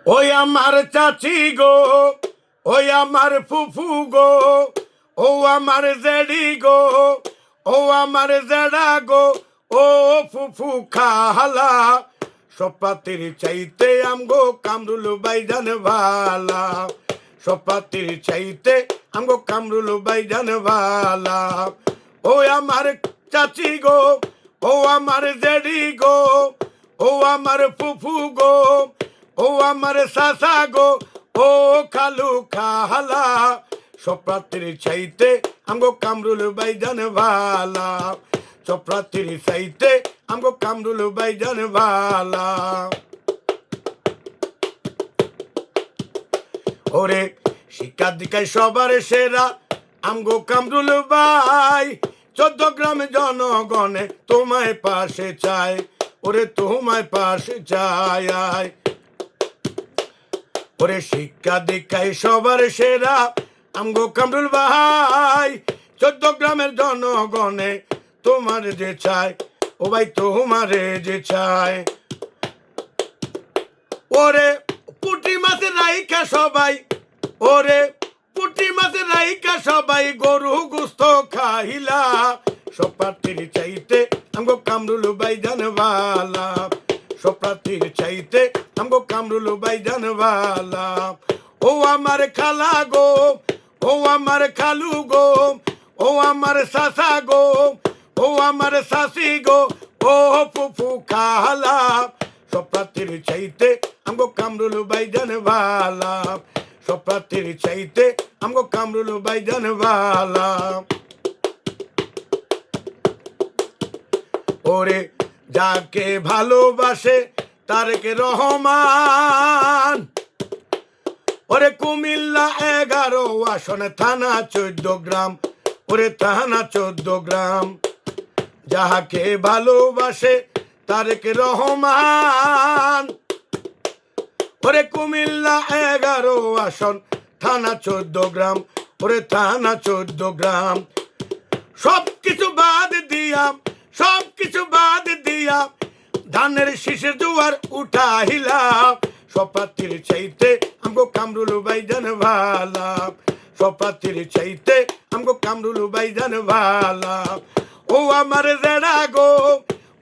ওই আমার চাচি গো, ওই আমার ফুফু গো, ও আমার জেডি গো, ও আমার জেডা গো, ও ফুফু খালা, সপাতির চাইতে আমগো কামরুল বাইজান ভালা, সপাতির চাইতে আমগো কামরুল বাইজান ভালা। ও আমার চাচি গো, ও আমার জেডি গো, ও আমার ফুফু গো, ও আমার সাসা গো, ও খালু খালা, সপ্রাতির চাইতে আমগো কামরুল বাইজান ভালা, সপ্রাতির চাইতে আমগো কামরুল বাইজান ভালা। ওরে শিক্ষা দীক্ষায় সবার সেরা আমগো কামরুল ভাই, 14 গ্রাম জনগণে তোমায় পাশে চায়, ওরে তোমায় পাশে চায়। ওরে শিক্ষা দীক্ষায় সবার সেরা আমগো কামরুল ভাই, 14 গ্রামের জনগণে তোমার যে চায়, ও ভাই তোমারে যে চায়। ওরে পুঁটি মাছের রাইখা সবাই, ওরে পুঁটি মাছের রাইখা সবাই গরু গুস্ত খাইলা, সপাতির চাইতে আমগো কামরুল বাইজান ভালা, সপাতির চাইতে আমগো কামরুল বাইজান ভালা। ও আমার খালা গো, ও আমার খালু গো, ও আমার সাসা গো, ও আমার সাসি গো, ও ফুফু খালা, সপাতির চাইতে আমগো কামরুল বাইজান ভালা, সপাতির চাইতে আমগো কামরুল বাইজান ভালা। ওরে যাকে ভালোবাসে তারেকে রহমান, ওরে কুমিল্লা 11 আসনে থানা 14 গ্রাম, ওরে থানা 14 গ্রাম। যাহাকে ভালোবাসে তারেকে রহমান, ওরে কুমিল্লা 11 আসন থানা 14 গ্রাম, ওরে থানা 14 গ্রাম। সব কিছু বাদ দিয়া, সব কিছু বাদ দিয়া ধানের শীষের জোয়ার উঠাইলা, সপাতির চাইতে আমগো কামরুল বাইজান ভালা, সপাতির চাইতে আমগো কামরুল বাইজান ভালা। ও আমার জেডা গো,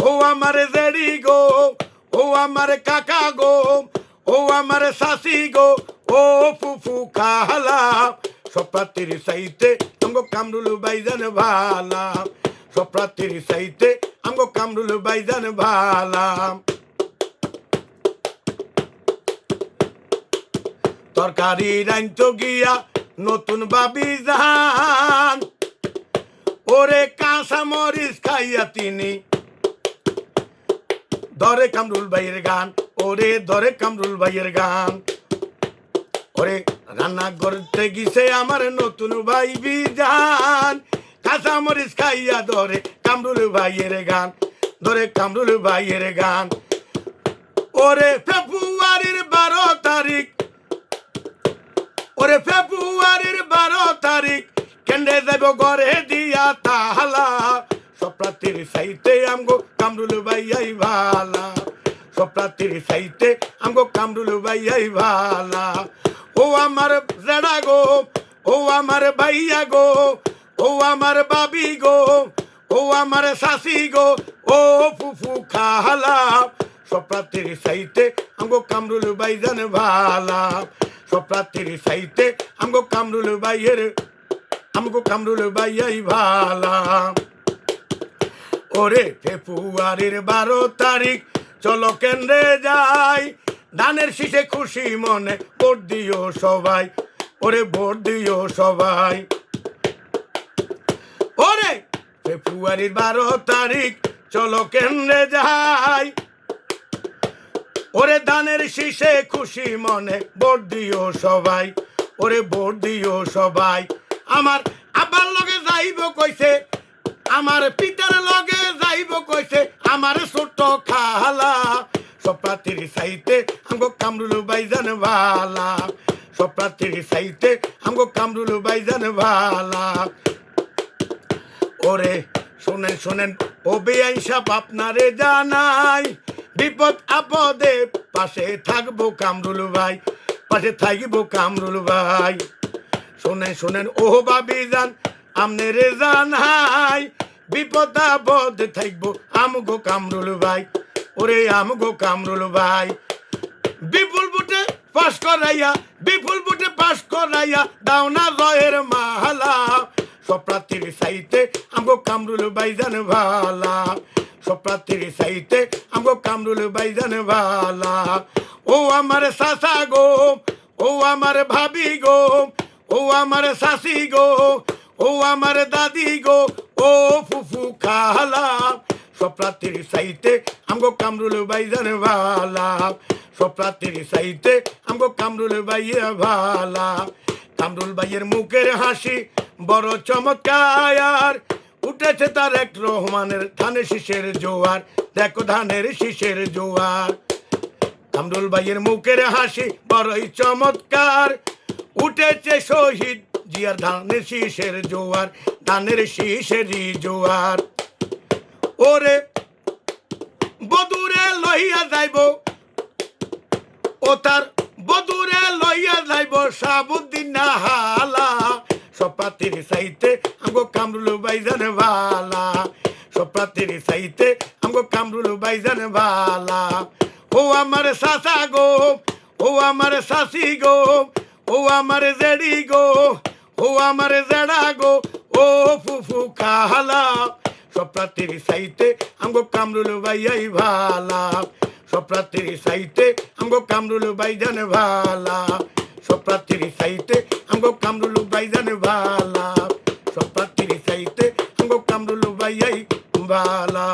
ও আমার জেডি গো, ও আমার কাকা গো, ও আমার শাশি গো, ও ফুফু খালা, সপাতির চাইতে আমগো কামরুল বাইজান ভালা, সপাতির চাইতে আমগো কামরুল বাইজান ভালা। তরকারি রাইন্ত গিয়া নতুন বাবি জান, ওরে কাঁচা মরিচ খাইয়া তিনি ধরে কামরুল ভাইয়ের গান, ওরে ধরে কামরুল ভাইয়ের গান। ওরে রান্না করতে গিয়েছে আমার নতুন ভাই বিজান, কাঁচা মরিচ খাইয়া ধরে কামরুল ভাইয়ের গান, ধরে কামরুল ভাইয়ের গান। ওরে ফেব্রুয়ারির 12 তারিখ, ওরে ফেব্রুয়ারির 12 তারিখ কেন্দ্রে যাব ঘরে দিয়া তালা, সপ্রাতির চাইতে আমগো কামরুল ভাইয়াই ভালা, সপ্রাতির চাইতে আমগো কামরুল ভাইয়াই ভালা। ও আমার জেডা গো, ও আমার ভাইয়া গো, ও আমার বাবি গো, ও আমার শাশি গো, ও ফুফু খালা, সপ্রাতির চাইতে আমগো কামরুল বাইজান ভালা, সপ্রাতির চাইতে আমগো কামরুল ভাইয়ের, আমগো কামরুল ভাইয়াই ভালা। ওরে ফেব্রুয়ারির 12 তারিখ চলো কেন্দ্রে যাই, ধানের শীষে খুশি মনে ভোট দিও সবাই, ওরে ভোট দিও সবাই। ওরে ফেব্রুয়ারির 12 তারিখ চলো কেন্দ্রে যাই, ওরে ধানের শীষে খুশি মনে ভোট দিও সবাই, ওরে ভোট দিও সবাই। আমার আব্বার লগে যাইব কইছে, আমার পিতার লগে যাইব কইছে আমার ছোট খালা, সপ্রাতির চাইতে আমগো কামরুল বাইজান ভালা, সপ্রাতির চাইতে আমগো কামরুল বাইজান ভালা। ওরে শোনেন শোনেন ও বেআইন সাহেব আপনারে জানাই, বিপদ আপদে পাশে থাকবো কামরুল ভাই, পাশে থাকবো কামরুল ভাই। শোনেন শোনেন ও বাবি যান আমনে রে জানাই, বিপদ আপদে থাকবো আমগো কামরুল ভাই, ওরে আমগো কামরুল ভাই। বিপুল বুটে পাস করাইয়া, বিপুল বুটে পাস করাইয়া দাও না জয়ের মালা, সব প্রার্থীর সাইতে আমগো কামরুল ভাই জান ভালা, সব প্রার্থীর সাইতে আমগো কামরুল ভাই জান ভালা। ও আমার চাচা গো, ও আমার ভাবি গো, ও আমার শাশি গো, ও আমার দাদি গো, ও ফুফু খালা, সব প্রার্থীর সাইতে আমগো কামরুল ভাই জান ভালা, সব প্রার্থীর সাইতে আমগো কামরুল ভাইয়া ভালা। কামরুল ভাইয়ের মুখের হাসি বড় চমৎকার, উঠেছে তার এক রহমানের ধানের শীষের জোয়ার, দেখো ধানের শীষের জোয়ার। কামরুল ভাইয়ের মুখের হাসি বড়ই চমৎকার, উঠেছে শহীদ জিয়ার ধানের শীষের জোয়ার, ধানের শীষেরই জোয়ার। ওরে বধুরে লইয়া যাইব, ও তার বধুরে লইয়া যাইব সাবুদ্দিন হালা, সব প্রার্থীর সাইতে আমগো কামরুল ভাই জান ভালা, সব প্রার্থীর সাইতে আমগো কামরুল ভাই জান ভালা। ও আমার চাচা গো, ও আমার শাশি গো, ও আমার জেডি গো, ও আমার জেডা গো, ও ফুফু খালা, সব প্রার্থীর সাইতে আমগো কামরুল ভাইয়াই ভালা, সব প্রার্থীর সাইতে আমগো কামরুল ভাই জান ভালা, সব প্রার্থীর সাইতে আমগো কামরুল ভাই জান ভালা, সব প্রার্থীর সাইতে আমগো কামরুল ভাইয়াই ভালা।